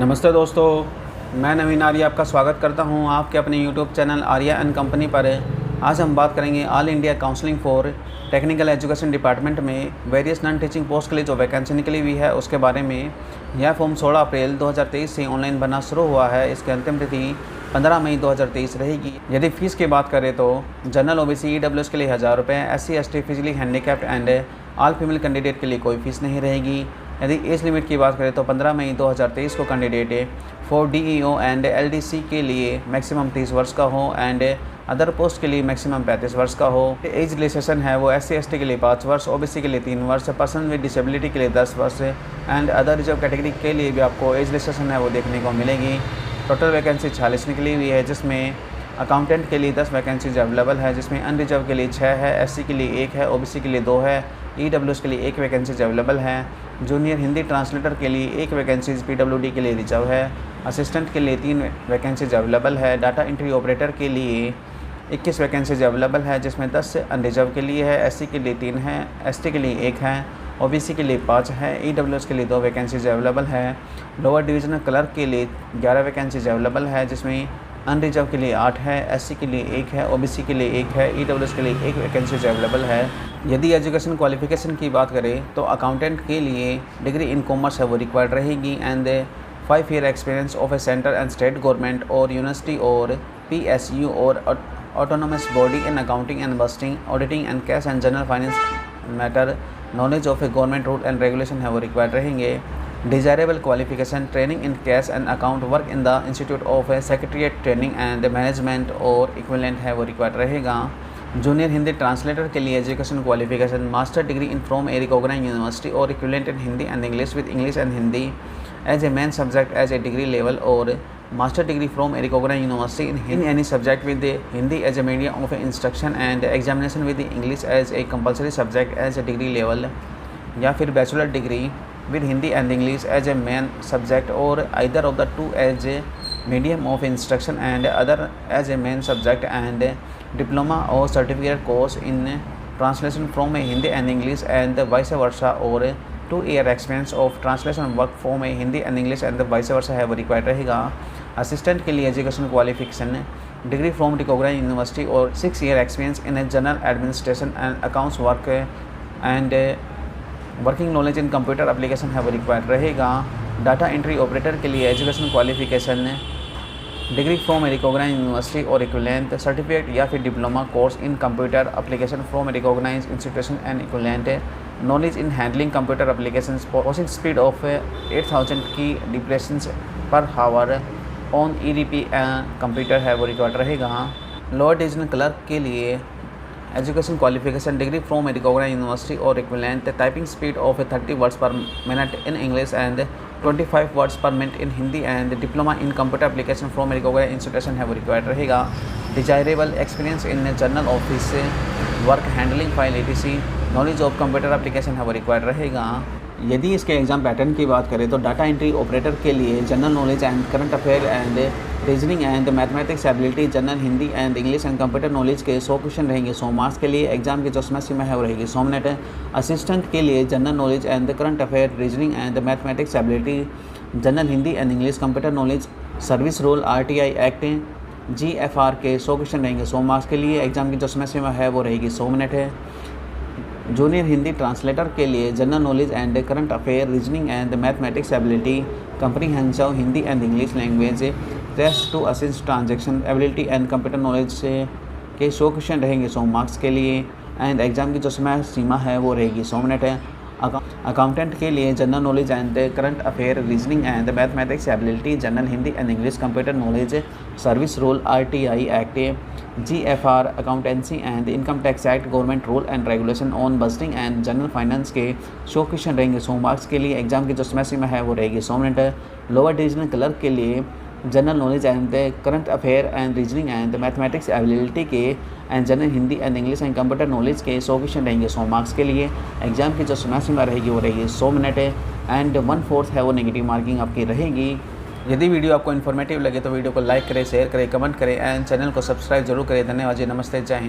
नमस्ते दोस्तों, मैं नवीन आर्य आपका स्वागत करता हूं आपके अपने YouTube channel Arya and company पर। आज हम बात करेंगे all India counselling for technical education department में वेरियस नॉन टीचिंग पोस्ट के लिए जो वैकेंसी निकली हुई है उसके बारे में। यह फॉर्म 16 अप्रैल 2023 से ऑनलाइन बनना शुरू हुआ है। इसकी अंतिम तिथि 15 मई 2023 रहेगी। यदि फ़ीस की बात करें तो जनरल ओबीसी ईडब्ल्यूएस के लिए 1000 रुपये, SC ST physically handicapped and all female candidate के लिए कोई फीस नहीं रहेगी। यदि एज लिमिट की बात करें तो 15 मई 2023 को candidate for DEO and LDC के लिए मैक्सिमम 30 वर्ष का हो एंड अदर पोस्ट के लिए मैक्सिमम 35 वर्ष का हो। एज रिलैक्सेशन है वो SC ST के लिए 5 वर्ष, OBC के लिए 3 वर्ष, पर्सन विद डिसेबिलिटी के लिए 10 वर्ष एंड अदर रिजर्व कैटेगरी के लिए भी आपको एज रिलैक्सेशन है वो देखने को मिलेगी। टोटल वैकेंसी 46 निकली हुई है, जिसमें अकाउंटेंट के लिए 10 वैकेंसीज अवेलेबल है, जिसमें अनरिजर्व के लिए 6 है, SC के लिए 1 है, OBC के लिए 2 है, EWS के लिए 1 वैकेंसीज अवेलेबल है। जूनियर हिंदी ट्रांसलेटर के लिए 1 वैकेंसीज PWD के लिए रिजर्व है। असिस्टेंट के लिए 3 वैकेंसीज अवेलेबल है। डाटा एंट्री ऑपरेटर के लिए 21 वैकेंसीज अवेलेबल है, जिसमें 10 अनरिजर्व के लिए है, SC के लिए 3 है, ST के लिए 1 है, OBC के लिए 5 है, EWS के लिए 2 वैकेंसीज अवेलेबल है। लोअर डिविजनल क्लर्क के लिए 11 वैकेंसीज अवेलेबल है, जिसमें अनरिजर्व के लिए 8 है, SC के लिए 1 है, OBC के लिए 1 है, EWS के लिए 1 वैकेंसीज अवेलेबल है। यदि एजुकेशन क्वालिफिकेशन की बात करें तो अकाउंटेंट के लिए डिग्री इन कॉमर्स है वो रिक्वायर्ड रहेगी and 5 year experience of a centre and state government और यूनिवर्सिटी और PSU और autonomous body in accounting and budgeting, auditing and cash and general finance matter, knowledge of a government rule and regulation है वो required रहेंगे। Desirable qualification training in cash and account, work in the institute of secretariat training and management और equivalent है वो required रहेगा। Junior Hindi translator के लिए education qualification master degree in from a recognised university और equivalent in Hindi and English with English and Hindi as a main subject as a degree level और master degree from a recognised university in any subject with Hindi as a medium of instruction and examination with English as a compulsory subject as a degree level, या फिर bachelor degree with Hindi and English as a main subject or either of the two as a medium of instruction and other as a main subject, and diploma or certificate course in translation from a Hindi and English and vice versa, or 2-year experience of translation work from a Hindi and English and vice versa है वो required रहेगा। Assistant के लिए education qualification degree from recognised university और 6 year experience in a general administration and accounts work and working knowledge in computer application है वो required रहेगा। Data entry operator के लिए education qualification degree from a recognised university और equivalent, certificate या फिर diploma course in computer application from a recognised institution and equivalent, knowledge in handling computer application, processing speed of 8000 key depressions पर हावर on EDP computer है वो required रहेगा। Lower divisional clerk के लिए education qualification degree from a recognised university और equivalent, typing speed of 30 words per minute in English and 25 words per minute in Hindi and diploma in computer application from a recognised institution है वो required रहेगा। Desirable experience in general office work handling file ETC, knowledge of computer application है वो required रहेगा। यदि इसके exam pattern की बात करें तो डाटा एंट्री ऑपरेटर के लिए general knowledge and current affair and reasoning and mathematics ability, general Hindi and English and computer knowledge के 100 क्वेश्चन रहेंगे 100 मार्क्स के लिए। एग्जाम की जो समय सीमा है वो रहेगी 100 मिनट। असिस्टेंट के लिए general knowledge and current affair, reasoning and mathematics ability, general Hindi and English, computer knowledge, service role, RTI act, GFR के 100 क्वेश्चन रहेंगे 100 मार्क्स के लिए। एग्जाम की जो समय सीमा है वो रहेगी 100 मिनट है। जूनियर हिंदी ट्रांसलेटर के लिए general knowledge and current affair, reasoning and mathematics ability, comprehensive Hindi and English language, test to assist transaction ability and computer knowledge के 100 क्वेश्चन रहेंगे 100 मार्क्स के लिए एंड एग्जाम की जो समय सीमा है वो रहेगी 100 मिनट है। अकाउंटेंट के लिए general knowledge and current affair, reasoning and mathematics ability, general Hindi and English, computer knowledge, service role, RTI act, GFR accountancy and income tax act, government rule and regulation on budgeting and general finance के 100 question रहेंगे 100 marks के लिए। Exam की जो समय सीमा है वो रहेगी 100 मिनट। लोअर डिविजनल क्लर्क के लिए general knowledge and current affair and reasoning and mathematics ability के and general Hindi and English and computer knowledge के 100 क्वेश्चन रहेंगे 100 मार्क्स के लिए। एग्जाम की जो समय सीमा रहेगी वो रहेगी 100 मिनट एंड 1/4 है वो नेगेटिव मार्किंग आपकी रहेगी। यदि वीडियो आपको इन्फॉर्मेटिव लगे तो वीडियो को लाइक करें, शेयर करें, कमेंट करें एंड चैनल को सब्सक्राइब जरूर करें। धन्यवाद जी, नमस्ते, जय हिंद।